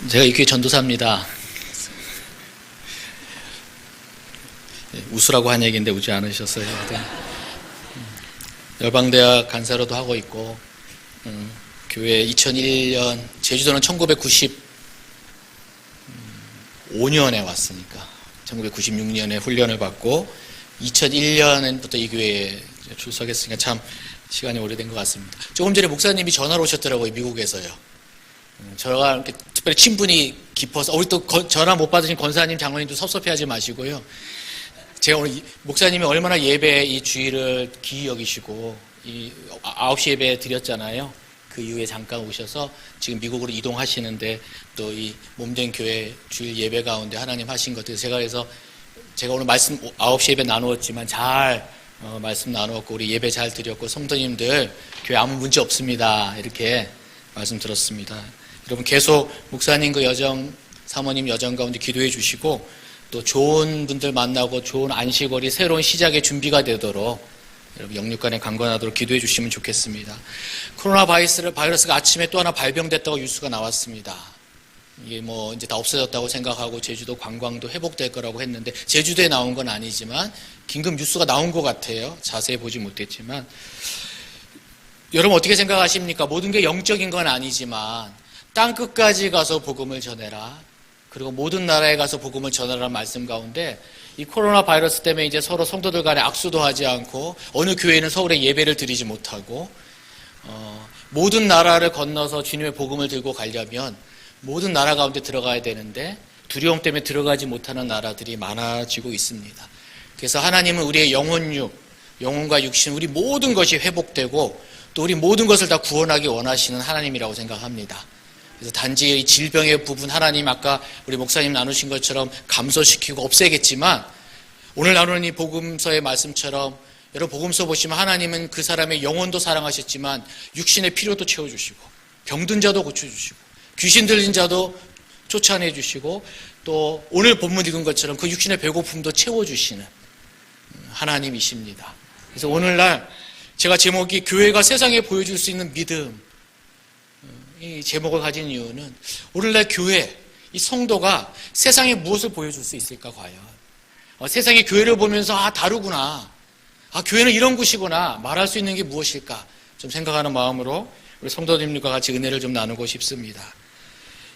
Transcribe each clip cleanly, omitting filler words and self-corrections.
제가 이 교회 전도사입니다. 웃으라고 한 얘기인데 웃지 않으셨어요. 열방대학 간사로도 하고 있고, 교회 2001년, 제주도는 1995년에 왔으니까 1996년에 훈련을 받고 2001년부터 이 교회에 출석했으니까 참 시간이 오래된 것 같습니다. 조금 전에 목사님이 전화로 오셨더라고요, 미국에서요. 저와 이렇게 특별히 친분이 깊어서, 우리 또 전화 못 받으신 권사님, 장로님도 섭섭해하지 마시고요. 제가 오늘 목사님이 얼마나 예배에 이 주일을 귀히 여기시고, 이 9시 예배 드렸잖아요. 그 이후에 잠깐 오셔서 지금 미국으로 이동하시는데 또 이 몸된 교회 주일 예배 가운데 하나님 하신 것들, 제가 오늘 말씀 9시 예배 나누었지만 잘 말씀 나누었고, 우리 예배 잘 드렸고, 성도님들 교회 아무 문제 없습니다, 이렇게 말씀 들었습니다. 여러분 계속 목사님 그 여정, 사모님 여정 가운데 기도해 주시고, 또 좋은 분들 만나고 좋은 안식월이 새로운 시작의 준비가 되도록 여러분 영육간에 강건하도록 기도해 주시면 좋겠습니다. 코로나 바이러스가 아침에 또 하나 발병됐다고 뉴스가 나왔습니다. 이게 뭐 이제 다 없어졌다고 생각하고 제주도 관광도 회복될 거라고 했는데, 제주도에 나온 건 아니지만 긴급 뉴스가 나온 것 같아요. 자세히 보지 못했지만. 여러분 어떻게 생각하십니까? 모든 게 영적인 건 아니지만 땅 끝까지 가서 복음을 전해라, 그리고 모든 나라에 가서 복음을 전하라는 말씀 가운데, 이 코로나 바이러스 때문에 이제 서로 성도들 간에 악수도 하지 않고, 어느 교회는 서울에 예배를 드리지 못하고, 모든 나라를 건너서 주님의 복음을 들고 가려면 모든 나라 가운데 들어가야 되는데 두려움 때문에 들어가지 못하는 나라들이 많아지고 있습니다. 그래서 하나님은 우리의 영혼과 육신, 우리 모든 것이 회복되고 또 우리 모든 것을 다 구원하기 원하시는 하나님이라고 생각합니다. 그래서 단지 이 질병의 부분 하나님 아까 우리 목사님 나누신 것처럼 감소시키고 없애겠지만, 오늘 나누는 이 복음서의 말씀처럼 여러분 복음서 보시면 하나님은 그 사람의 영혼도 사랑하셨지만 육신의 필요도 채워주시고, 병든 자도 고쳐주시고, 귀신 들린 자도 쫓아내주시고, 또 오늘 본문 읽은 것처럼 그 육신의 배고픔도 채워주시는 하나님이십니다. 그래서 오늘날 제가 제목이 교회가 세상에 보여줄 수 있는 믿음, 이 제목을 가진 이유는 오늘날 교회, 이 성도가 세상에 무엇을 보여줄 수 있을까 과연. 세상의 교회를 보면서 다르구나, 교회는 이런 곳이구나 말할 수 있는 게 무엇일까 좀 생각하는 마음으로 우리 성도님들과 같이 은혜를 좀 나누고 싶습니다.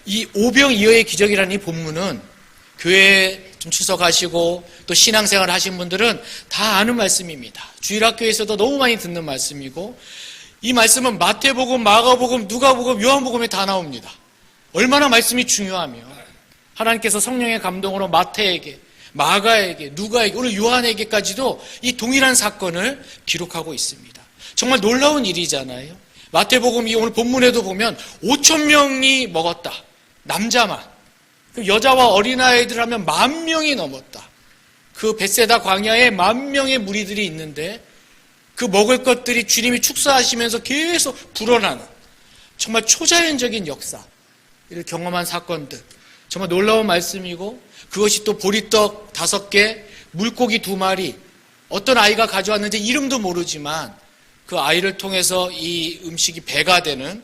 이 오병이어의 기적이라는 이 본문은 교회에 좀 출석하시고 또 신앙생활 하신 분들은 다 아는 말씀입니다. 주일학교에서도 너무 많이 듣는 말씀이고, 이 말씀은 마태복음, 마가복음, 누가복음, 요한복음에 다 나옵니다. 얼마나 말씀이 중요하며 하나님께서 성령의 감동으로 마태에게, 마가에게, 누가에게, 오늘 요한에게까지도 이 동일한 사건을 기록하고 있습니다. 정말 놀라운 일이잖아요. 마태복음이 오늘 본문에도 보면 5,000명이 먹었다, 남자만. 여자와 어린아이들 하면 10,000명이 넘었다. 그 벳세다 광야에 10,000명의 무리들이 있는데 그 먹을 것들이 주님이 축사하시면서 계속 불어나는 정말 초자연적인 역사를 경험한 사건들, 정말 놀라운 말씀이고, 그것이 또 보리떡 5개, 물고기 2마리, 어떤 아이가 가져왔는지 이름도 모르지만 그 아이를 통해서 이 음식이 배가 되는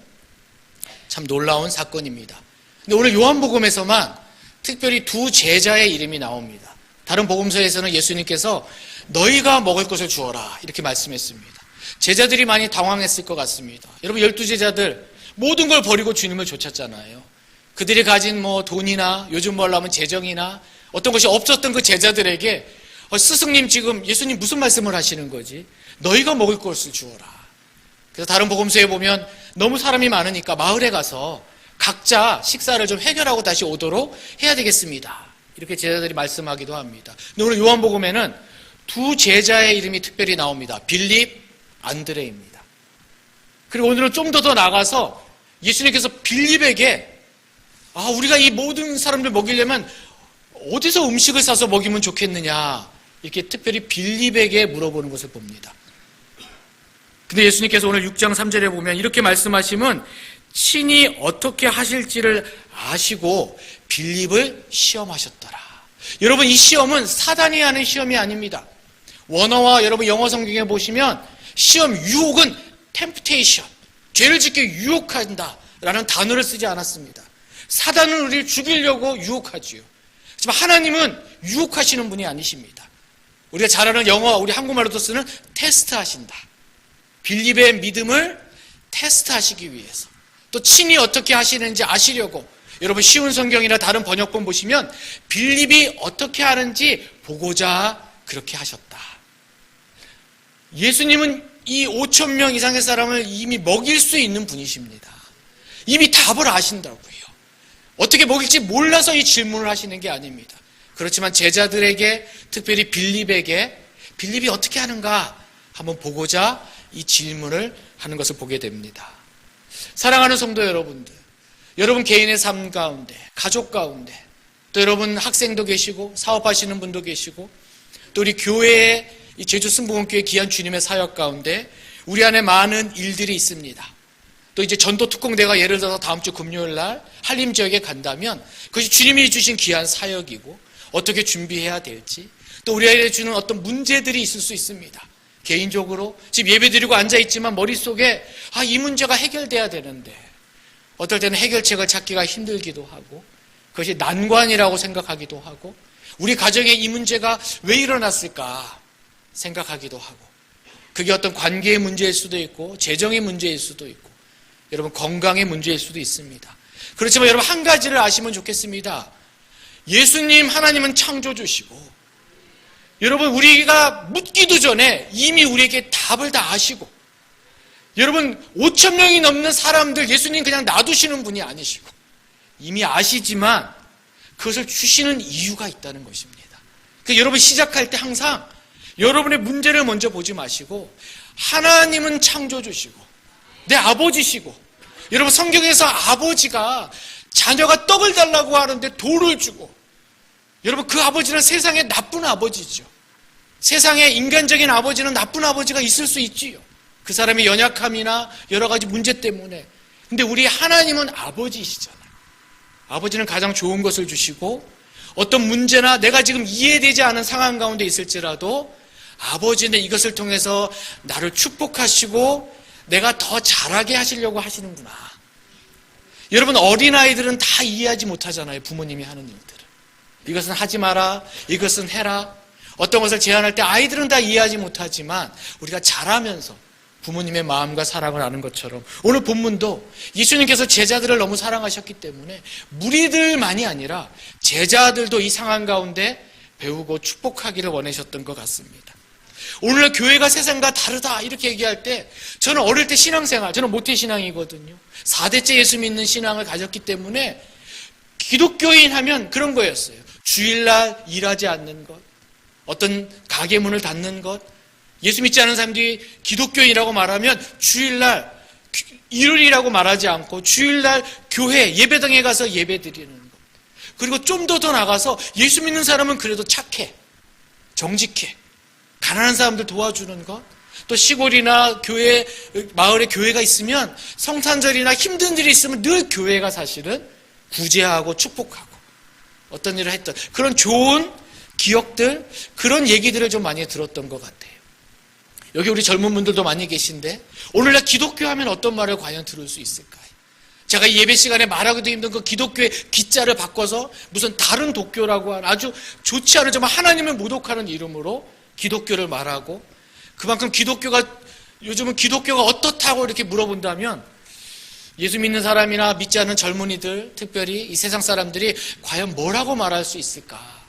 참 놀라운 사건입니다. 근데 오늘 요한복음에서만 특별히 2 제자의 이름이 나옵니다. 다른 복음서에서는 예수님께서 너희가 먹을 것을 주어라 이렇게 말씀했습니다. 제자들이 많이 당황했을 것 같습니다. 여러분 12제자들 모든 걸 버리고 주님을 쫓았잖아요. 그들이 가진 돈이나 요즘 말로 하면 재정이나 어떤 것이 없었던 그 제자들에게 스승님 지금 예수님 무슨 말씀을 하시는 거지? 너희가 먹을 것을 주어라. 그래서 다른 복음서에 보면 너무 사람이 많으니까 마을에 가서 각자 식사를 좀 해결하고 다시 오도록 해야 되겠습니다, 이렇게 제자들이 말씀하기도 합니다. 근데 오늘 요한복음에는 2 제자의 이름이 특별히 나옵니다. 빌립, 안드레입니다. 그리고 오늘은 좀 더 나가서 예수님께서 빌립에게 우리가 이 모든 사람들 먹이려면 어디서 음식을 사서 먹이면 좋겠느냐, 이렇게 특별히 빌립에게 물어보는 것을 봅니다. 근데 예수님께서 오늘 6장 3절에 보면 이렇게 말씀하시면 친히 어떻게 하실지를 아시고 빌립을 시험하셨더라. 여러분 이 시험은 사단이 하는 시험이 아닙니다. 원어와 여러분 영어 성경에 보시면 시험, 유혹은 temptation, 죄를 짓게 유혹한다 라는 단어를 쓰지 않았습니다. 사단은 우리를 죽이려고 유혹하지요. 하지만 하나님은 유혹하시는 분이 아니십니다. 우리가 잘 아는 영어, 우리 한국말로도 쓰는 테스트하신다. 빌립의 믿음을 테스트하시기 위해서, 또 친히 어떻게 하시는지 아시려고. 여러분 쉬운 성경이나 다른 번역본 보시면 빌립이 어떻게 하는지 보고자 그렇게 하셨다. 예수님은 이 5,000명 이상의 사람을 이미 먹일 수 있는 분이십니다. 이미 답을 아신다고요. 어떻게 먹일지 몰라서 이 질문을 하시는 게 아닙니다. 그렇지만 제자들에게, 특별히 빌립에게 빌립이 어떻게 하는가 한번 보고자 이 질문을 하는 것을 보게 됩니다. 사랑하는 성도 여러분들, 여러분 개인의 삶 가운데, 가족 가운데, 또 여러분 학생도 계시고 사업하시는 분도 계시고, 또 우리 교회의 이 제주 승복원교회 귀한 주님의 사역 가운데 우리 안에 많은 일들이 있습니다. 또 이제 전도 특공대가 예를 들어서 다음 주 금요일 날 한림 지역에 간다면 그것이 주님이 주신 귀한 사역이고, 어떻게 준비해야 될지, 또 우리에게 주는 어떤 문제들이 있을 수 있습니다. 개인적으로 지금 예배드리고 앉아있지만 머릿속에 이 문제가 해결돼야 되는데 어떨 때는 해결책을 찾기가 힘들기도 하고, 그것이 난관이라고 생각하기도 하고, 우리 가정에 이 문제가 왜 일어났을까 생각하기도 하고, 그게 어떤 관계의 문제일 수도 있고 재정의 문제일 수도 있고 여러분 건강의 문제일 수도 있습니다. 그렇지만 여러분 한 가지를 아시면 좋겠습니다. 예수님 하나님은 창조주시고, 여러분 우리가 묻기도 전에 이미 우리에게 답을 다 아시고, 여러분 5,000명이 넘는 사람들 예수님 그냥 놔두시는 분이 아니시고 이미 아시지만 그것을 주시는 이유가 있다는 것입니다. 그러니까 여러분 시작할 때 항상 여러분의 문제를 먼저 보지 마시고 하나님은 창조주시고 내 아버지시고, 여러분 성경에서 아버지가 자녀가 떡을 달라고 하는데 돌을 주고, 여러분 그 아버지는 세상에 나쁜 아버지죠. 세상에 인간적인 아버지는 나쁜 아버지가 있을 수 있지요. 그 사람의 연약함이나 여러 가지 문제 때문에. 근데 우리 하나님은 아버지이시잖아요. 아버지는 가장 좋은 것을 주시고, 어떤 문제나 내가 지금 이해되지 않은 상황 가운데 있을지라도 아버지는 이것을 통해서 나를 축복하시고 내가 더 잘하게 하시려고 하시는구나. 여러분 어린아이들은 다 이해하지 못하잖아요. 부모님이 하는 일들을. 이것은 하지 마라, 이것은 해라. 어떤 것을 제안할 때 아이들은 다 이해하지 못하지만 우리가 자라면서 부모님의 마음과 사랑을 아는 것처럼 오늘 본문도 예수님께서 제자들을 너무 사랑하셨기 때문에 무리들만이 아니라 제자들도 이 상황 가운데 배우고 축복하기를 원하셨던 것 같습니다. 오늘 교회가 세상과 다르다 이렇게 얘기할 때 저는 어릴 때 신앙생활, 저는 모태신앙이거든요. 4대째 예수 믿는 신앙을 가졌기 때문에 기독교인 하면 그런 거였어요. 주일날 일하지 않는 것, 어떤 가게 문을 닫는 것, 예수 믿지 않은 사람들이 기독교인이라고 말하면 주일날 일요일이라고 말하지 않고 주일날 교회 예배당에 가서 예배 드리는 것, 그리고 좀 더 나가서 예수 믿는 사람은 그래도 착해, 정직해, 가난한 사람들 도와주는 것, 또 시골이나 교회, 마을에 교회가 있으면 성탄절이나 힘든 일이 있으면 늘 교회가 사실은 구제하고 축복하고 어떤 일을 했던 그런 좋은 기억들, 그런 얘기들을 좀 많이 들었던 것 같아요. 여기 우리 젊은 분들도 많이 계신데 오늘날 기독교 하면 어떤 말을 과연 들을 수 있을까요? 제가 예배 시간에 말하기도 힘든 그 기독교의 기자를 바꿔서 무슨 다른 도교라고 하는 아주 좋지 않은, 정말 하나님을 모독하는 이름으로 기독교를 말하고, 그만큼 요즘은 기독교가 어떻다고 이렇게 물어본다면 예수 믿는 사람이나 믿지 않는 젊은이들, 특별히 이 세상 사람들이 과연 뭐라고 말할 수 있을까?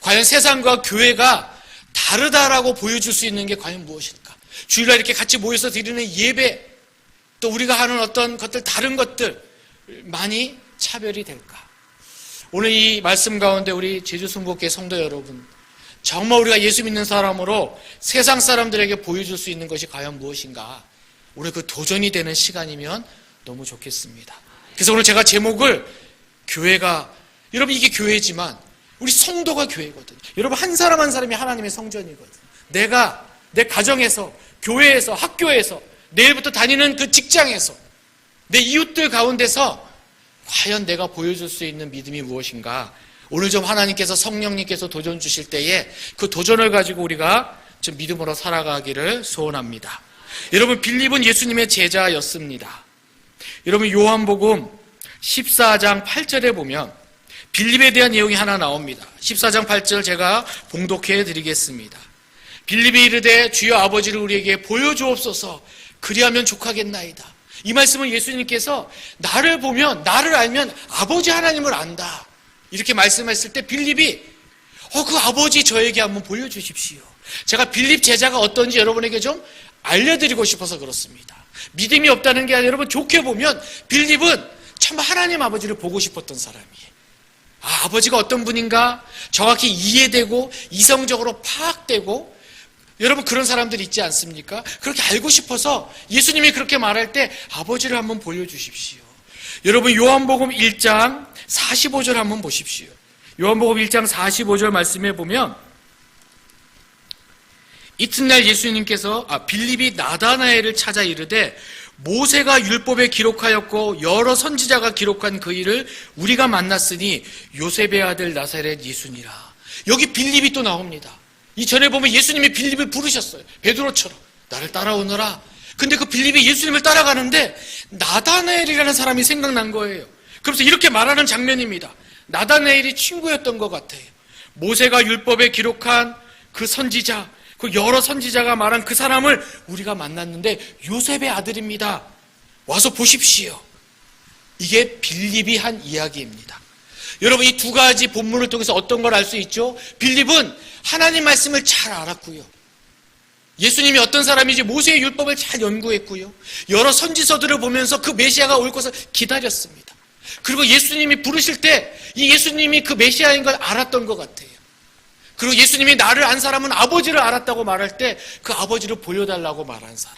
과연 세상과 교회가 다르다라고 보여줄 수 있는 게 과연 무엇일까? 주일날 이렇게 같이 모여서 드리는 예배, 또 우리가 하는 어떤 것들, 다른 것들 많이 차별이 될까? 오늘 이 말씀 가운데 우리 제주 순복교회 성도 여러분, 정말 우리가 예수 믿는 사람으로 세상 사람들에게 보여줄 수 있는 것이 과연 무엇인가? 오늘 그 도전이 되는 시간이면 너무 좋겠습니다. 그래서 오늘 제가 제목을 교회가, 여러분 이게 교회지만 우리 성도가 교회거든요. 여러분 한 사람 한 사람이 하나님의 성전이거든요. 내가 내 가정에서, 교회에서, 학교에서, 내일부터 다니는 그 직장에서, 내 이웃들 가운데서 과연 내가 보여줄 수 있는 믿음이 무엇인가? 오늘 좀 하나님께서, 성령님께서 도전 주실 때에 그 도전을 가지고 우리가 좀 믿음으로 살아가기를 소원합니다. 여러분 빌립은 예수님의 제자였습니다. 여러분 요한복음 14장 8절에 보면 빌립에 대한 내용이 하나 나옵니다. 14장 8절 제가 봉독해 드리겠습니다. 빌립이 이르되 주여 아버지를 우리에게 보여주옵소서 그리하면 족하겠나이다. 이 말씀은 예수님께서 나를 보면, 나를 알면 아버지 하나님을 안다, 이렇게 말씀했을 때 빌립이 그 아버지 저에게 한번 보여주십시오. 제가 빌립 제자가 어떤지 여러분에게 좀 알려드리고 싶어서 그렇습니다. 믿음이 없다는 게 아니라 여러분 좋게 보면 빌립은 참 하나님 아버지를 보고 싶었던 사람이에요. 아버지가 어떤 분인가 정확히 이해되고 이성적으로 파악되고, 여러분 그런 사람들 있지 않습니까? 그렇게 알고 싶어서 예수님이 그렇게 말할 때 아버지를 한번 보여주십시오. 여러분 요한복음 1장 45절 한번 보십시오. 요한복음 1장 45절 말씀에 보면 이튿날 예수님께서 빌립이 나다나엘을 찾아 이르되 모세가 율법에 기록하였고 여러 선지자가 기록한 그 일을 우리가 만났으니 요셉의 아들 나사렛 예수니라. 여기 빌립이 또 나옵니다. 이전에 보면 예수님이 빌립을 부르셨어요. 베드로처럼 나를 따라오너라. 근데 그 빌립이 예수님을 따라가는데 나다나엘이라는 사람이 생각난 거예요. 그래서 이렇게 말하는 장면입니다. 나다나엘이 친구였던 것 같아요. 모세가 율법에 기록한 그 선지자, 그 여러 선지자가 말한 그 사람을 우리가 만났는데 요셉의 아들입니다. 와서 보십시오. 이게 빌립이 한 이야기입니다. 여러분 이 두 가지 본문을 통해서 어떤 걸 알 수 있죠? 빌립은 하나님 말씀을 잘 알았고요. 예수님이 어떤 사람인지 모세의 율법을 잘 연구했고요. 여러 선지서들을 보면서 그 메시아가 올 것을 기다렸습니다. 그리고 예수님이 부르실 때 이 예수님이 그 메시아인 걸 알았던 것 같아요. 그리고 예수님이 나를 안 사람은 아버지를 알았다고 말할 때 그 아버지를 보여달라고 말한 사람.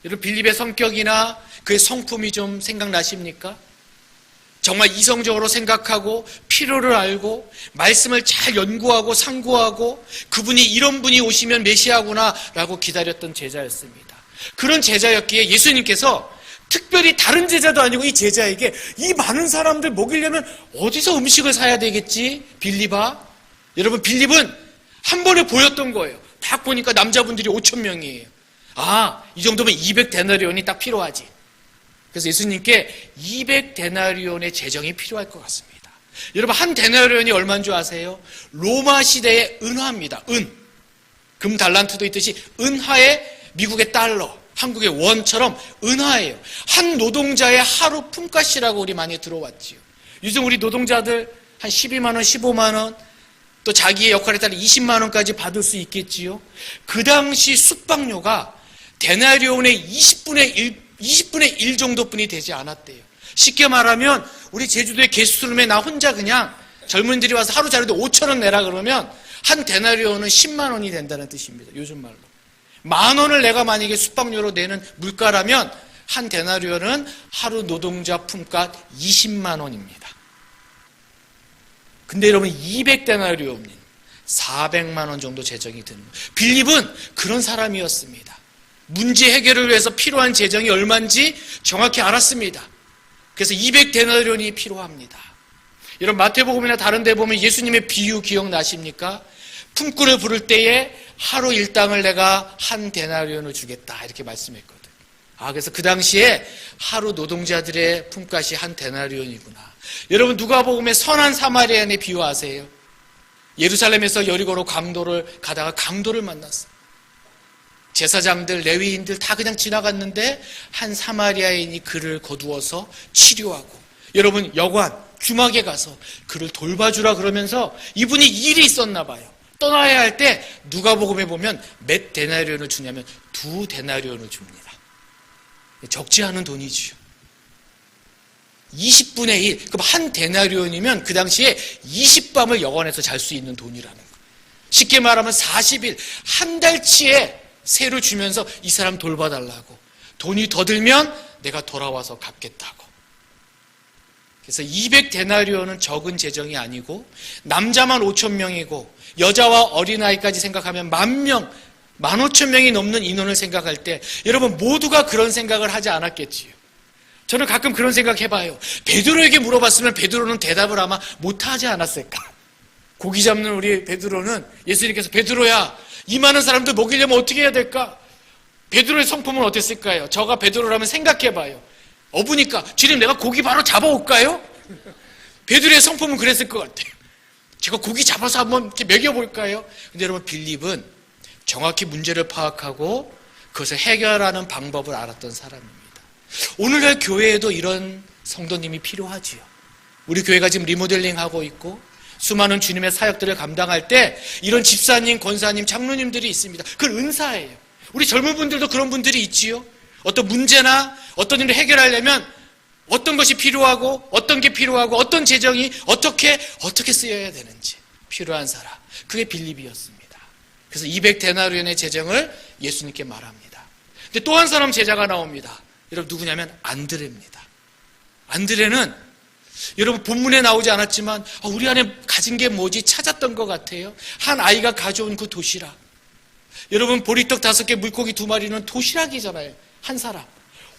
여러분 빌립의 성격이나 그의 성품이 좀 생각나십니까? 정말 이성적으로 생각하고 필요를 알고 말씀을 잘 연구하고 상고하고 그분이 이런 분이 오시면 메시아구나 라고 기다렸던 제자였습니다. 그런 제자였기에 예수님께서 특별히 다른 제자도 아니고 이 제자에게 이 많은 사람들 먹이려면 어디서 음식을 사야 되겠지? 빌립아. 여러분 빌립은 한 번에 보였던 거예요. 딱 보니까 남자분들이 5,000명이에요. 이 정도면 200데나리온이 딱 필요하지. 그래서 예수님께 200데나리온의 재정이 필요할 것 같습니다. 여러분 한 데나리온이 얼마인 줄 아세요? 로마 시대의 은화입니다. 금 달란트도 있듯이 은하의 미국의 달러, 한국의 원처럼 은하예요. 한 노동자의 하루 품값이라고 우리 많이 들어왔지요. 요즘 우리 노동자들 한 12만 원, 15만 원, 또 자기의 역할에 따라 20만 원까지 받을 수 있겠지요. 그 당시 숙박료가 데나리온의 20분의 1 정도뿐이 되지 않았대요. 쉽게 말하면 우리 제주도의 게스트룸에 나 혼자 그냥 젊은이들이 와서 하루 자료도 5,000원 내라 그러면 한 데나리온은 10만 원이 된다는 뜻입니다. 요즘 말로. 10,000원을 내가 만약에 숙박료로 내는 물가라면 한 데나리온은 하루 노동자 품값 20만 원입니다. 근데 여러분 200데나리온은 400만 원 정도 재정이 드는 거예요. 빌립은 그런 사람이었습니다. 문제 해결을 위해서 필요한 재정이 얼마인지 정확히 알았습니다. 그래서 200데나리온이 필요합니다. 여러분 마태복음이나 다른 데 보면 예수님의 비유 기억나십니까? 품꾼을 부를 때에 하루 일당을 내가 한 데나리온을 주겠다 이렇게 말씀했거든요. 그래서 그 당시에 하루 노동자들의 품값이 한 데나리온이구나. 여러분 누가복음의 선한 사마리아인의 비유 아세요? 예루살렘에서 여리고로 강도를 가다가 강도를 만났어요. 제사장들, 레위인들 다 그냥 지나갔는데 한 사마리아인이 그를 거두어서 치료하고, 여러분 여관, 주막에 가서 그를 돌봐주라 그러면서 이분이 일이 있었나 봐요. 떠나야 할 때 누가복음에 보면 몇 데나리온을 주냐면 2데나리온을 줍니다. 적지 않은 돈이지요. 20분의 1, 그럼 한 데나리온이면 그 당시에 20밤을 여관에서 잘 수 있는 돈이라는 거예요. 쉽게 말하면 40일, 한 달치의 세를 주면서 이 사람 돌봐달라고. 돈이 더 들면 내가 돌아와서 갚겠다고. 그래서 200데나리온은 적은 재정이 아니고 남자만 5,000명이고 여자와 어린아이까지 생각하면 10,000명, 15,000명이 넘는 인원을 생각할 때 여러분 모두가 그런 생각을 하지 않았겠지요. 저는 가끔 그런 생각 해봐요. 베드로에게 물어봤으면 베드로는 대답을 아마 못하지 않았을까. 고기 잡는 우리 베드로는 예수님께서 베드로야 이 많은 사람들 먹이려면 어떻게 해야 될까? 베드로의 성품은 어땠을까요? 저가 베드로라면 생각해봐요. 어부니까 주님 내가 고기 바로 잡아올까요? 베드로의 성품은 그랬을 것 같아요. 제가 고기 잡아서 한번 이렇게 먹여볼까요? 근데 여러분 빌립은 정확히 문제를 파악하고 그것을 해결하는 방법을 알았던 사람입니다. 오늘날 교회에도 이런 성도님이 필요하지요. 우리 교회가 지금 리모델링하고 있고 수많은 주님의 사역들을 감당할 때 이런 집사님, 권사님, 장로님들이 있습니다. 그건 은사예요. 우리 젊은 분들도 그런 분들이 있지요. 어떤 문제나 어떤 일을 해결하려면 어떤 것이 필요하고 어떤 게 필요하고 어떤 재정이 어떻게 쓰여야 되는지 필요한 사람. 그게 빌립이었습니다. 그래서 200데나리온의 재정을 예수님께 말합니다. 근데 또 한 사람 제자가 나옵니다. 여러분 누구냐면 안드레입니다. 안드레는 여러분 본문에 나오지 않았지만 우리 안에 가진 게 뭐지 찾았던 것 같아요. 한 아이가 가져온 그 도시락. 여러분 보리떡 5개 물고기 2마리는 도시락이잖아요. 한 사람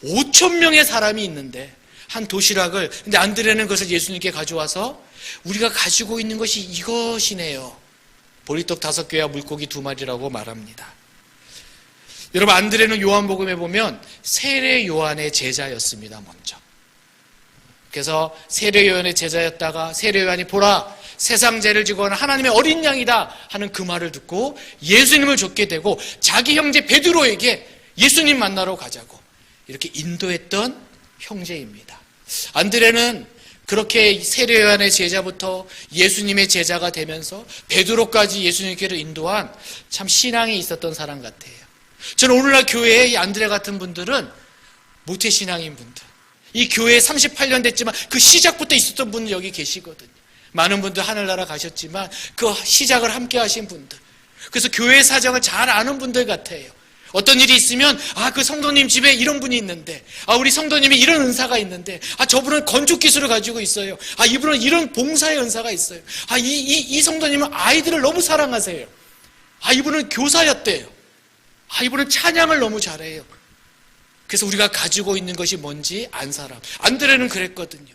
5,000명의 사람이 있는데 한 도시락을, 근데 안드레는 그것을 예수님께 가져와서 우리가 가지고 있는 것이 이것이네요. 보리떡 5개와 물고기 2마리라고 말합니다. 여러분 안드레는 요한복음에 보면 세례 요한의 제자였습니다. 먼저. 그래서 세례 요한의 제자였다가 세례 요한이 보라 세상 죄를 지고 가는 하나님의 어린 양이다 하는 그 말을 듣고 예수님을 좇게 되고 자기 형제 베드로에게 예수님 만나러 가자고 이렇게 인도했던 형제입니다. 안드레는 그렇게 세례 요한의 제자부터 예수님의 제자가 되면서 베드로까지 예수님께로 인도한 참 신앙이 있었던 사람 같아요. 저는 오늘날 교회에 이 안드레 같은 분들은 모태신앙인 분들, 이 교회에 38년 됐지만 그 시작부터 있었던 분들 여기 계시거든요. 많은 분들 하늘나라 가셨지만 그 시작을 함께 하신 분들, 그래서 교회 사정을 잘 아는 분들 같아요. 어떤 일이 있으면 그 성도님 집에 이런 분이 있는데, 우리 성도님이 이런 은사가 있는데, 저분은 건축 기술을 가지고 있어요. 이분은 이런 봉사의 은사가 있어요. 이 성도님은 아이들을 너무 사랑하세요. 이분은 교사였대요. 이분은 찬양을 너무 잘해요. 그래서 우리가 가지고 있는 것이 뭔지 안 사람. 안드레는 그랬거든요.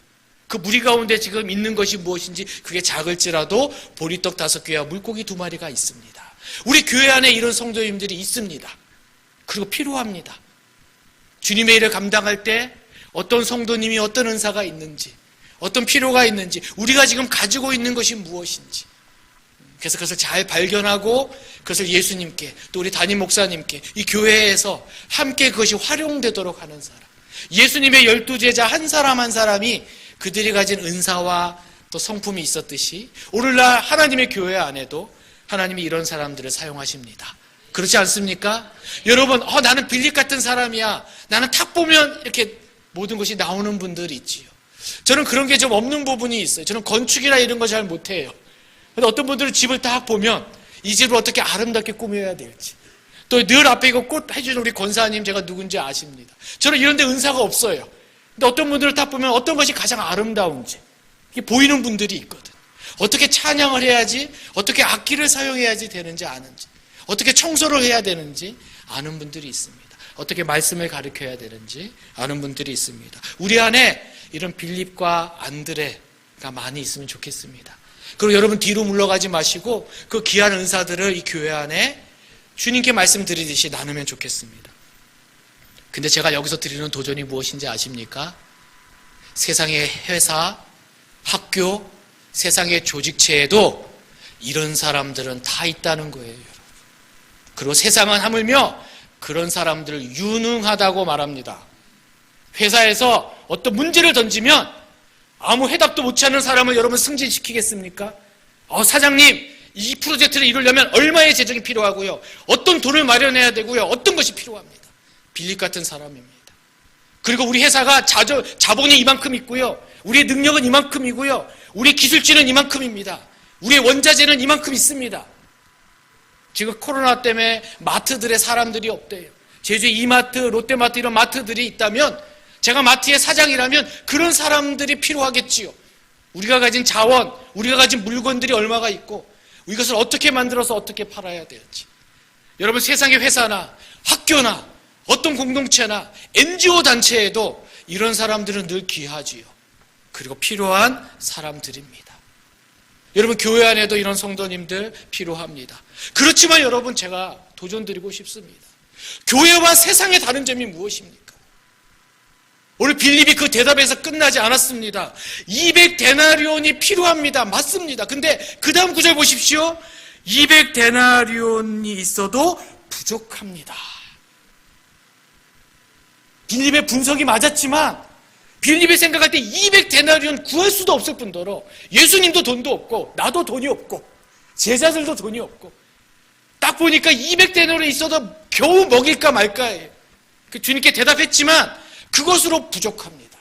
그 무리 가운데 지금 있는 것이 무엇인지 그게 작을지라도 보리떡 5개와 물고기 2마리가 있습니다. 우리 교회 안에 이런 성도님들이 있습니다. 그리고 필요합니다. 주님의 일을 감당할 때 어떤 성도님이 어떤 은사가 있는지, 어떤 필요가 있는지, 우리가 지금 가지고 있는 것이 무엇인지, 그래서 그것을 잘 발견하고 그것을 예수님께 또 우리 담임 목사님께 이 교회에서 함께 그것이 활용되도록 하는 사람, 예수님의 12제자 한 사람 한 사람이 그들이 가진 은사와 또 성품이 있었듯이 오늘날 하나님의 교회 안에도 하나님이 이런 사람들을 사용하십니다. 그렇지 않습니까? 여러분, 나는 빌립 같은 사람이야. 나는 탁 보면 이렇게 모든 것이 나오는 분들이 있지요. 저는 그런 게 좀 없는 부분이 있어요. 저는 건축이나 이런 거 잘 못해요. 근데 어떤 분들은 집을 딱 보면 이 집을 어떻게 아름답게 꾸며야 될지, 또 늘 앞에 이거 꽃 해주는 우리 권사님 제가 누군지 아십니다. 저는 이런 데 은사가 없어요. 근데 어떤 분들을 딱 보면 어떤 것이 가장 아름다운지 이게 보이는 분들이 있거든. 어떻게 찬양을 해야지, 어떻게 악기를 사용해야지 되는지 아는지, 어떻게 청소를 해야 되는지 아는 분들이 있습니다. 어떻게 말씀을 가르쳐야 되는지 아는 분들이 있습니다. 우리 안에 이런 빌립과 안드레가 많이 있으면 좋겠습니다. 그리고 여러분 뒤로 물러가지 마시고 그 귀한 은사들을 이 교회 안에 주님께 말씀드리듯이 나누면 좋겠습니다. 근데 제가 여기서 드리는 도전이 무엇인지 아십니까? 세상의 회사, 학교, 세상의 조직체에도 이런 사람들은 다 있다는 거예요, 여러분. 그리고 세상은 하물며 그런 사람들을 유능하다고 말합니다. 회사에서 어떤 문제를 던지면 아무 해답도 못 찾는 사람을 여러분 승진시키겠습니까? 사장님, 이 프로젝트를 이루려면 얼마의 재정이 필요하고요, 어떤 돈을 마련해야 되고요, 어떤 것이 필요합니다. 빌립 같은 사람입니다. 그리고 우리 회사가 자본이 이만큼 있고요, 우리의 능력은 이만큼이고요, 우리의 기술진은 이만큼입니다, 우리의 원자재는 이만큼 있습니다. 지금 코로나 때문에 마트들의 사람들이 없대요. 제주에 이마트, 롯데마트 이런 마트들이 있다면, 제가 마트의 사장이라면 그런 사람들이 필요하겠지요. 우리가 가진 자원, 우리가 가진 물건들이 얼마가 있고 이것을 어떻게 만들어서 어떻게 팔아야 될지. 여러분, 세상의 회사나 학교나 어떤 공동체나 NGO 단체에도 이런 사람들은 늘 귀하지요. 그리고 필요한 사람들입니다. 여러분, 교회 안에도 이런 성도님들 필요합니다. 그렇지만 여러분, 제가 도전드리고 싶습니다. 교회와 세상의 다른 점이 무엇입니까? 오늘 빌립이 그 대답에서 끝나지 않았습니다. 200데나리온이 필요합니다. 맞습니다. 근데 그 다음 구절 보십시오. 200데나리온이 있어도 부족합니다. 빌립의 분석이 맞았지만 빌립이 생각할 때 200데나리온 구할 수도 없을 뿐더러 예수님도 돈도 없고 나도 돈이 없고 제자들도 돈이 없고 딱 보니까 200데나리온이 있어도 겨우 먹일까 말까예요. 그 주님께 대답했지만 그것으로 부족합니다.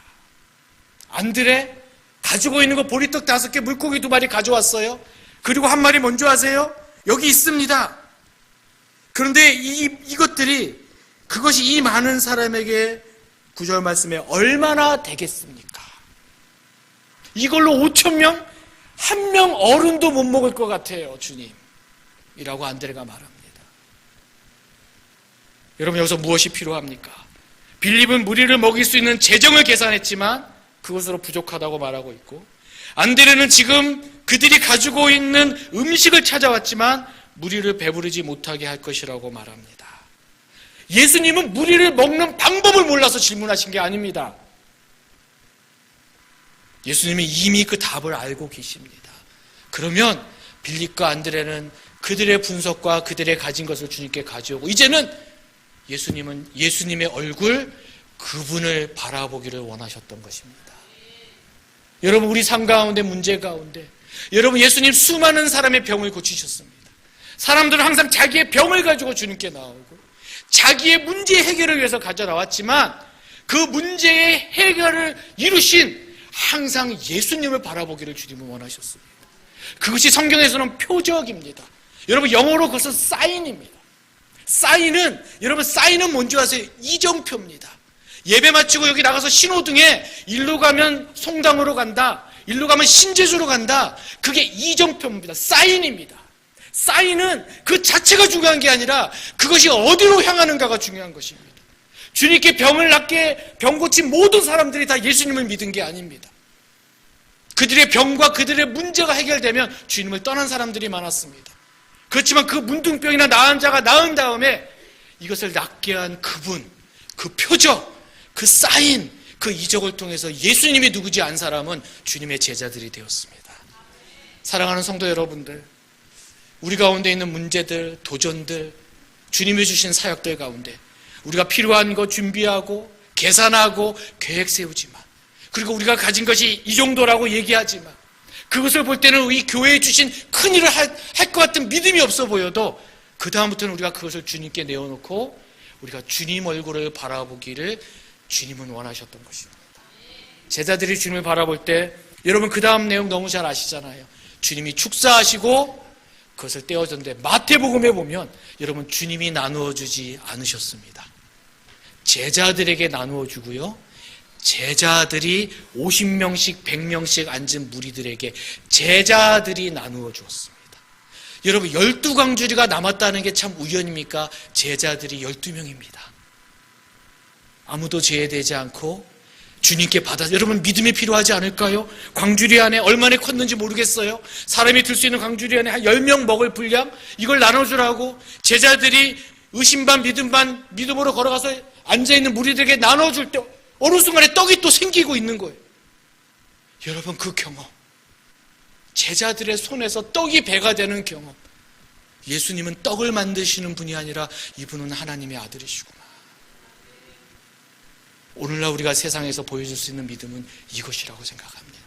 안드레 가지고 있는 거 보리떡 5개 물고기 2마리 가져왔어요. 그리고 한 마리 뭔지 아세요? 여기 있습니다. 그런데 이것들이 그것이 이 많은 사람에게 9절 말씀에 얼마나 되겠습니까? 이걸로 5,000명? 한 명 어른도 못 먹을 것 같아요, 주님. 이라고 안드레가 말합니다. 여러분, 여기서 무엇이 필요합니까? 빌립은 무리를 먹일 수 있는 재정을 계산했지만 그것으로 부족하다고 말하고 있고, 안드레는 지금 그들이 가지고 있는 음식을 찾아왔지만 무리를 배부르지 못하게 할 것이라고 말합니다. 예수님은 무리를 먹는 방법을 몰라서 질문하신 게 아닙니다. 예수님이 이미 그 답을 알고 계십니다. 그러면 빌립과 안드레는 그들의 분석과 그들의 가진 것을 주님께 가져오고, 이제는 예수님은 예수님의 얼굴, 그분을 바라보기를 원하셨던 것입니다. 여러분, 우리 삶 가운데, 문제 가운데 여러분, 예수님 수많은 사람의 병을 고치셨습니다. 사람들은 항상 자기의 병을 가지고 주님께 나오고 자기의 문제 해결을 위해서 가져 나왔지만 그 문제의 해결을 이루신 항상 예수님을 바라보기를 주님은 원하셨습니다. 그것이 성경에서는 표적입니다. 여러분, 영어로 그것은 사인입니다. 여러분, 사인은 뭔지 아세요? 이정표입니다. 예배 마치고 여기 나가서 신호등에 일로 가면 송당으로 간다, 일로 가면 신제주로 간다, 그게 이정표입니다. 사인입니다. 사인은 그 자체가 중요한 게 아니라 그것이 어디로 향하는가가 중요한 것입니다. 주님께 병을 낫게 병 고친 모든 사람들이 다 예수님을 믿은 게 아닙니다. 그들의 병과 그들의 문제가 해결되면 주님을 떠난 사람들이 많았습니다. 그렇지만 그 문둥병이나 나은 자가 나은 다음에 이것을 낫게 한 그분, 그 표적, 그 사인, 그 이적을 통해서 예수님이 누구지 안 사람은 주님의 제자들이 되었습니다. 사랑하는 성도 여러분들, 우리 가운데 있는 문제들, 도전들, 주님이 주신 사역들 가운데 우리가 필요한 거 준비하고 계산하고 계획 세우지만, 그리고 우리가 가진 것이 이 정도라고 얘기하지만 그것을 볼 때는 이 교회에 주신 큰 일을 할 것 같은 믿음이 없어 보여도 그 다음부터는 우리가 그것을 주님께 내어놓고 우리가 주님 얼굴을 바라보기를 주님은 원하셨던 것입니다. 제자들이 주님을 바라볼 때 여러분, 그 다음 내용 너무 잘 아시잖아요. 주님이 축사하시고 그것을 떼어줬는데 마태복음에 보면 여러분, 주님이 나누어 주지 않으셨습니다. 제자들에게 나누어 주고요, 제자들이 50명씩 100명씩 앉은 무리들에게 제자들이 나누어 주었습니다. 여러분, 12광주리가 남았다는 게 참 우연입니까? 제자들이 12명입니다. 아무도 제외되지 않고 주님께 받아서, 여러분, 믿음이 필요하지 않을까요? 광주리 안에 얼마나 컸는지 모르겠어요. 사람이 들 수 있는 광주리 안에 한 10명 먹을 분량, 이걸 나눠주라고 제자들이 의심 반 믿음 반 믿음으로 걸어가서 앉아있는 무리들에게 나눠줄 때 어느 순간에 떡이 또 생기고 있는 거예요. 여러분, 그 경험, 제자들의 손에서 떡이 배가 되는 경험, 예수님은 떡을 만드시는 분이 아니라 이분은 하나님의 아들이시구나. 오늘날 우리가 세상에서 보여줄 수 있는 믿음은 이것이라고 생각합니다.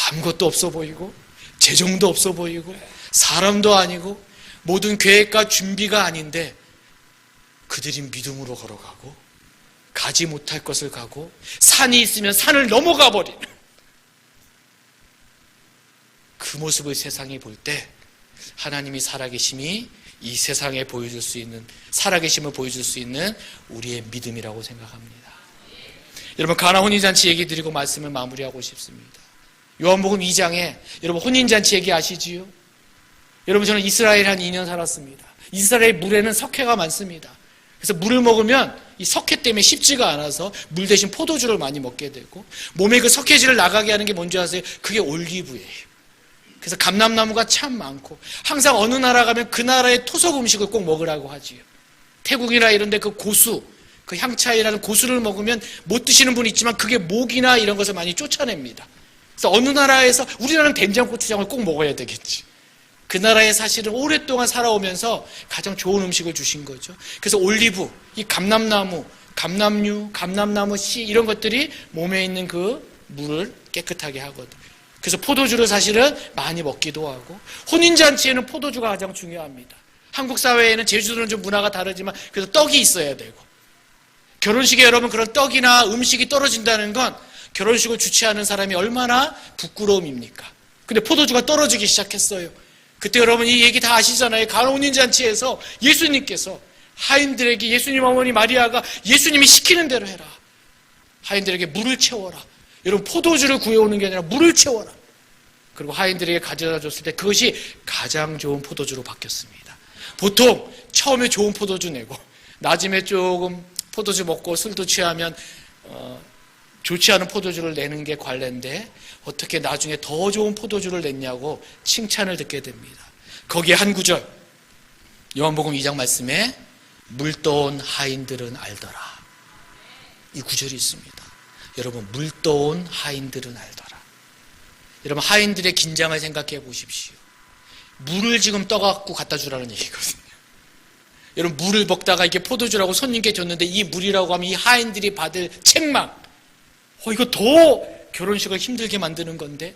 아무것도 없어 보이고 재정도 없어 보이고 사람도 아니고 모든 계획과 준비가 아닌데 그들이 믿음으로 걸어가고 가지 못할 것을 가고 산이 있으면 산을 넘어가 버리는 그 모습을 세상이 볼 때 하나님이 살아계심이 이 세상에 보여줄 수 있는, 살아계심을 보여줄 수 있는 우리의 믿음이라고 생각합니다. 여러분, 가나 혼인잔치 얘기 드리고 말씀을 마무리하고 싶습니다. 요한복음 2장에 여러분, 혼인잔치 얘기 아시지요? 여러분, 저는 이스라엘에 한 2년 살았습니다. 이스라엘 물에는 석회가 많습니다. 그래서 물을 먹으면 이 석회 때문에 쉽지가 않아서 물 대신 포도주를 많이 먹게 되고, 몸에 그 석회질을 나가게 하는 게 뭔지 아세요? 그게 올리브예요. 그래서 감람나무가 참 많고 항상 어느 나라 가면 그 나라의 토속 음식을 꼭 먹으라고 하지요. 태국이나 이런 데 그 고수, 그 향차이라는 고수를 먹으면 못 드시는 분이 있지만 그게 목이나 이런 것을 많이 쫓아냅니다. 그래서 어느 나라에서 우리나라는 된장고추장을 꼭 먹어야 되겠지. 그 나라에 사실은 오랫동안 살아오면서 가장 좋은 음식을 주신 거죠. 그래서 올리브, 이 감람나무, 감람류, 감람나무 씨 이런 것들이 몸에 있는 그 물을 깨끗하게 하거든. 그래서 포도주를 사실은 많이 먹기도 하고, 혼인잔치에는 포도주가 가장 중요합니다. 한국 사회에는 제주도는 좀 문화가 다르지만 그래서 떡이 있어야 되고, 결혼식에 여러분 그런 떡이나 음식이 떨어진다는 건 결혼식을 주최하는 사람이 얼마나 부끄러움입니까? 근데 포도주가 떨어지기 시작했어요. 그때 여러분 이 얘기 다 아시잖아요. 가나 혼인잔치에서 예수님께서 하인들에게, 예수님 어머니 마리아가 예수님이 시키는 대로 해라. 하인들에게 물을 채워라. 여러분 포도주를 구해오는 게 아니라 물을 채워라. 그리고 하인들에게 가져다 줬을 때 그것이 가장 좋은 포도주로 바뀌었습니다. 보통 처음에 좋은 포도주 내고 나중에 조금 포도주 먹고 술도 취하면 좋지 않은 포도주를 내는 게 관례인데 어떻게 나중에 더 좋은 포도주를 냈냐고 칭찬을 듣게 됩니다. 거기에 한 구절, 요한복음 2장 말씀에 물떠온 하인들은 알더라. 이 구절이 있습니다. 여러분, 물떠온 하인들은 알더라. 여러분, 하인들의 긴장을 생각해 보십시오. 물을 지금 떠갖고 갖다 주라는 얘기거든요. 여러분, 물을 먹다가 이게 포도주라고 손님께 줬는데 이 물이라고 하면 이 하인들이 받을 책망, 이거 더 결혼식을 힘들게 만드는 건데,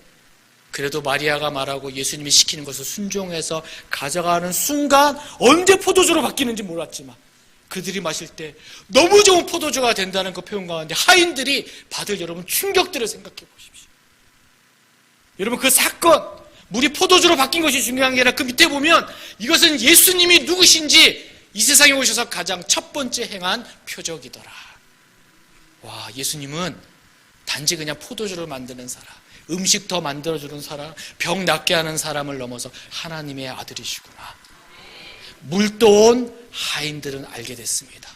그래도 마리아가 말하고 예수님이 시키는 것을 순종해서 가져가는 순간 언제 포도주로 바뀌는지 몰랐지만 그들이 마실 때 너무 좋은 포도주가 된다는 그 표현 가운데 하인들이 받을 여러분 충격들을 생각해 보십시오. 여러분, 그 사건, 물이 포도주로 바뀐 것이 중요한 게 아니라 그 밑에 보면 이것은 예수님이 누구신지 이 세상에 오셔서 가장 첫 번째 행한 표적이더라. 와, 예수님은 단지 그냥 포도주를 만드는 사람, 음식 더 만들어주는 사람, 병 낫게 하는 사람을 넘어서 하나님의 아들이시구나. 물떠온 하인들은 알게 됐습니다.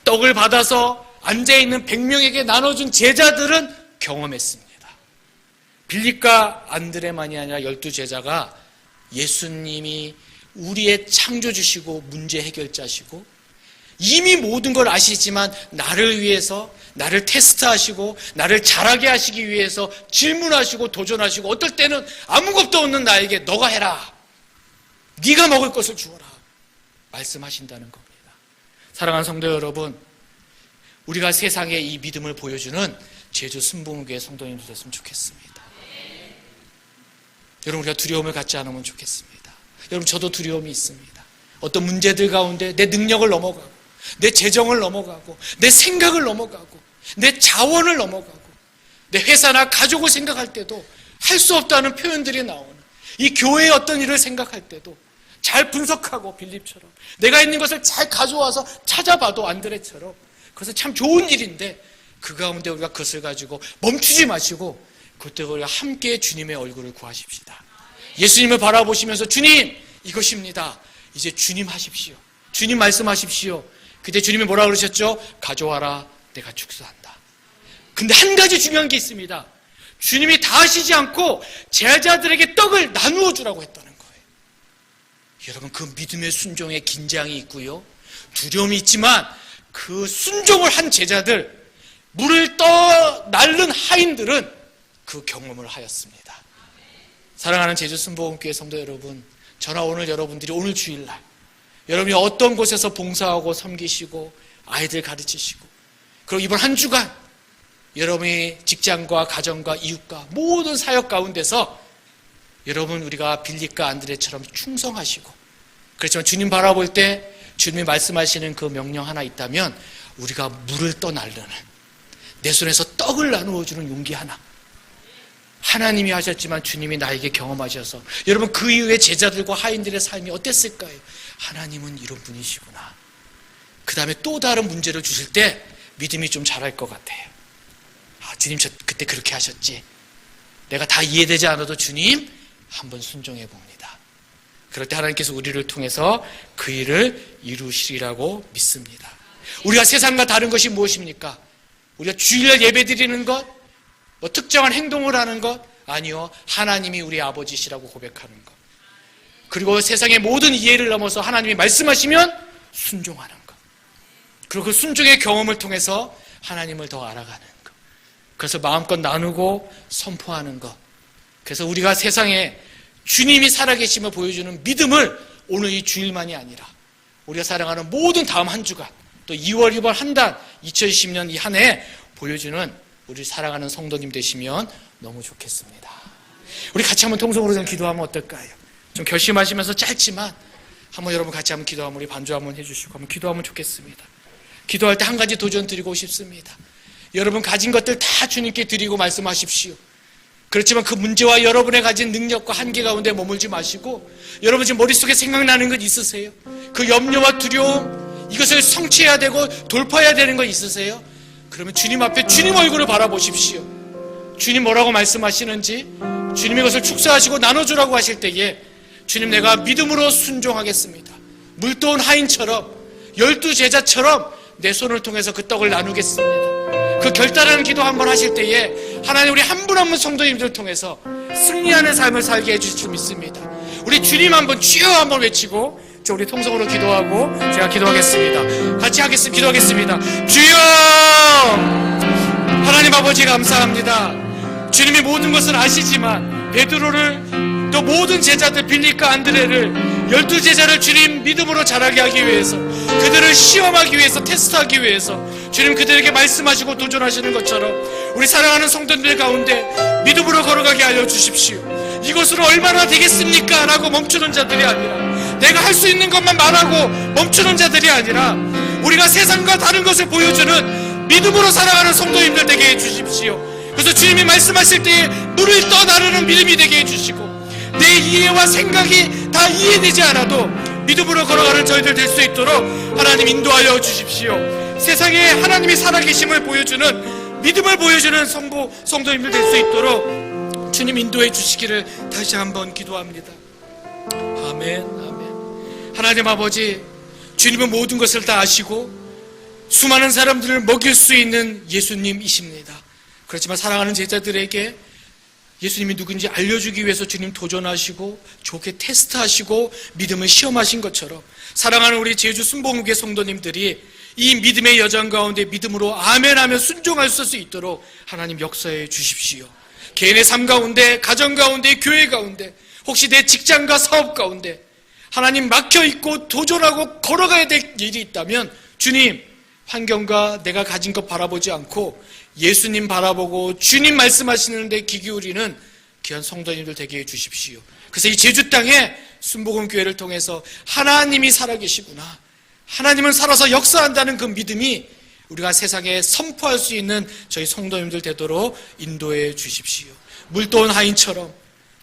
떡을 받아서 앉아있는 100명에게 나눠준 제자들은 경험했습니다. 빌립과 안드레만이 아니라 12제자가 예수님이 우리의 창조주시고 문제 해결자시고 이미 모든 걸 아시지만 나를 위해서, 나를 테스트하시고 나를 잘하게 하시기 위해서 질문하시고 도전하시고 어떨 때는 아무것도 없는 나에게 너가 해라, 네가 먹을 것을 주어라 말씀하신다는 겁니다. 사랑하는 성도 여러분, 우리가 세상에 이 믿음을 보여주는 제주 순복음교회 성도님들 됐으면 좋겠습니다. 여러분, 우리가 두려움을 갖지 않으면 좋겠습니다. 여러분, 저도 두려움이 있습니다. 어떤 문제들 가운데 내 능력을 넘어가고 내 재정을 넘어가고 내 생각을 넘어가고 내 자원을 넘어가고 내 회사나 가족을 생각할 때도 할 수 없다는 표현들이 나오는 이 교회의 어떤 일을 생각할 때도 잘 분석하고 빌립처럼 내가 있는 것을 잘 가져와서 찾아봐도 안드레처럼 그것은 참 좋은 일인데 그 가운데 우리가 그것을 가지고 멈추지 마시고 그때 우리가 함께 주님의 얼굴을 구하십시다. 예수님을 바라보시면서 주님, 이것입니다. 이제 주님 하십시오. 주님 말씀하십시오. 그때 주님이 뭐라 그러셨죠? 가져와라, 내가 축사한다. 근데 한 가지 중요한 게 있습니다. 주님이 다 하시지 않고 제자들에게 떡을 나누어 주라고 했다는 거예요. 여러분, 그 믿음의 순종에 긴장이 있고요, 두려움이 있지만 그 순종을 한 제자들, 물을 떠 날른 하인들은 그 경험을 하였습니다. 사랑하는 제주 순복음교회 성도 여러분, 저나 오늘 여러분들이 오늘 주일날 여러분이 어떤 곳에서 봉사하고 섬기시고 아이들 가르치시고 그리고 이번 한 주간 여러분이 직장과 가정과 이웃과 모든 사역 가운데서 여러분 우리가 빌립과 안드레처럼 충성하시고, 그렇지만 주님 바라볼 때 주님이 말씀하시는 그 명령 하나 있다면 우리가 물을 떠날르는, 내 손에서 떡을 나누어 주는 용기 하나, 하나님이 하셨지만 주님이 나에게 경험하셔서 여러분 그 이후에 제자들과 하인들의 삶이 어땠을까요? 하나님은 이런 분이시구나. 그 다음에 또 다른 문제를 주실 때 믿음이 좀 자랄 것 같아요. 주님 저 그때 그렇게 하셨지. 내가 다 이해되지 않아도 주님 한번 순종해 봅니다. 그럴 때 하나님께서 우리를 통해서 그 일을 이루시리라고 믿습니다. 우리가 세상과 다른 것이 무엇입니까? 우리가 주일날 예배 드리는 것, 뭐 특정한 행동을 하는 것? 아니요. 하나님이 우리 아버지시라고 고백하는 것. 그리고 세상의 모든 이해를 넘어서 하나님이 말씀하시면 순종하는 것. 그리고 그 순종의 경험을 통해서 하나님을 더 알아가는 것. 그래서 마음껏 나누고 선포하는 것. 그래서 우리가 세상에 주님이 살아계심을 보여주는 믿음을 오늘 이 주일만이 아니라 우리가 살아가는 모든 다음 한 주간, 또 2월, 2월 한 달, 2020년 이 한 해 보여주는 우리 살아가는 성도님 되시면 너무 좋겠습니다. 우리 같이 한번 통성으로 좀 기도하면 어떨까요? 좀 결심하시면서 짧지만 한번 여러분 같이 한번 기도하면 우리 반주 한번 해주시고 한번 기도하면 좋겠습니다. 기도할 때 한 가지 도전 드리고 싶습니다. 여러분 가진 것들 다 주님께 드리고 말씀하십시오. 그렇지만 그 문제와 여러분의 가진 능력과 한계 가운데 머물지 마시고 여러분 지금 머릿속에 생각나는 것 있으세요? 그 염려와 두려움, 이것을 성취해야 되고 돌파해야 되는 거 있으세요? 그러면 주님 앞에 주님 얼굴을 바라보십시오. 주님 뭐라고 말씀하시는지 주님이 그것을 축사하시고 나눠주라고 하실 때에 주님 내가 믿음으로 순종하겠습니다. 물도온 하인처럼 12제자처럼 내 손을 통해서 그 떡을 나누겠습니다. 그 결단하는 기도 한번 하실 때에 하나님 우리 한 분 한 분 성도님들 통해서 승리하는 삶을 살게 해주실 줄 믿습니다. 우리 주님 한번 주여 한번 외치고 저 우리 통성으로 기도하고 제가 기도하겠습니다. 같이 하겠습니다. 기도하겠습니다. 주여 하나님 아버지 감사합니다. 주님이 모든 것을 아시지만 베드로를 또 모든 제자들 빌립과 안드레를 12제자를 주님 믿음으로 자라게 하기 위해서 그들을 시험하기 위해서 테스트하기 위해서 주님 그들에게 말씀하시고 도전하시는 것처럼 우리 사랑하는 성도들 가운데 믿음으로 걸어가게 하여 주십시오. 이것으로 얼마나 되겠습니까? 라고 멈추는 자들이 아니라 내가 할 수 있는 것만 말하고 멈추는 자들이 아니라 우리가 세상과 다른 것을 보여주는 믿음으로 살아가는 성도님들 되게 해주십시오. 그래서 주님이 말씀하실 때에 물을 떠나르는 믿음이 되게 해주시고 내 이해와 생각이 다 이해되지 않아도 믿음으로 걸어가는 저희들 될 수 있도록 하나님 인도하여 주십시오. 세상에 하나님이 살아계심을 보여주는 믿음을 보여주는 성도님들 될 수 있도록 주님 인도해 주시기를 다시 한번 기도합니다. 아멘, 아멘. 하나님 아버지, 주님은 모든 것을 다 아시고 수많은 사람들을 먹일 수 있는 예수님이십니다. 그렇지만 사랑하는 제자들에게 예수님이 누군지 알려주기 위해서 주님 도전하시고 좋게 테스트하시고 믿음을 시험하신 것처럼 사랑하는 우리 제주 순복음교회 성도님들이 이 믿음의 여정 가운데 믿음으로 아멘하며 순종할 수 있도록 하나님 역사해 주십시오. 개인의 삶 가운데, 가정 가운데, 교회 가운데, 혹시 내 직장과 사업 가운데 하나님 막혀있고 도전하고 걸어가야 될 일이 있다면 주님 환경과 내가 가진 것 바라보지 않고 예수님 바라보고 주님 말씀하시는데 귀 기울이는 귀한 성도님들 되게 해주십시오. 그래서 이 제주 땅에 순복음교회를 통해서 하나님이 살아계시구나, 하나님은 살아서 역사한다는 그 믿음이 우리가 세상에 선포할 수 있는 저희 성도님들 되도록 인도해 주십시오. 물도온 하인처럼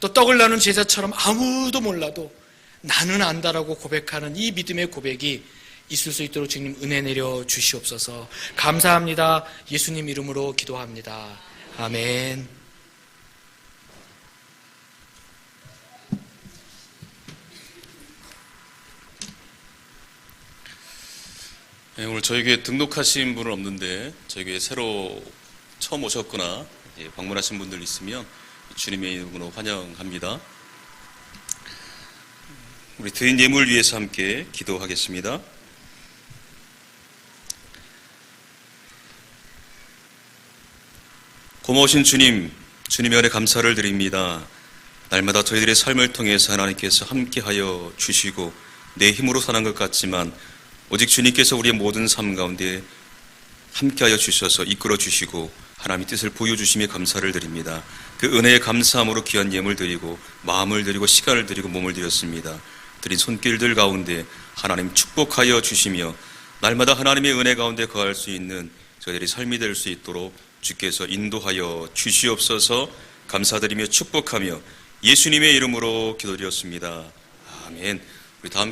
또 떡을 나눈 제자처럼 아무도 몰라도 나는 안다라고 고백하는 이 믿음의 고백이 있을 수 있도록 주님 은혜 내려 주시옵소서. 감사합니다. 예수님 이름으로 기도합니다. 아멘. 네, 오늘 저희 교회 등록하신 분은 없는데 저희 교회 새로 처음 오셨거나 방문하신 분들 있으면 주님의 이름으로 환영합니다. 우리 드린 예물 위해서 함께 기도하겠습니다. 고마우신 주님, 주님의 은혜 감사를 드립니다. 날마다 저희들의 삶을 통해서 하나님께서 함께하여 주시고 내 힘으로 사는 것 같지만 오직 주님께서 우리의 모든 삶 가운데 함께하여 주셔서 이끌어 주시고 하나님의 뜻을 보여주심에 감사를 드립니다. 그 은혜에 감사함으로 귀한 예물 드리고 마음을 드리고 시간을 드리고 몸을 드렸습니다. 드린 손길들 가운데 하나님 축복하여 주시며 날마다 하나님의 은혜 가운데 거할 수 있는 저희들의 삶이 될 수 있도록 주께서 인도하여 주시옵소서. 감사드리며 축복하며 예수님의 이름으로 기도드렸습니다. 아멘. 우리 다음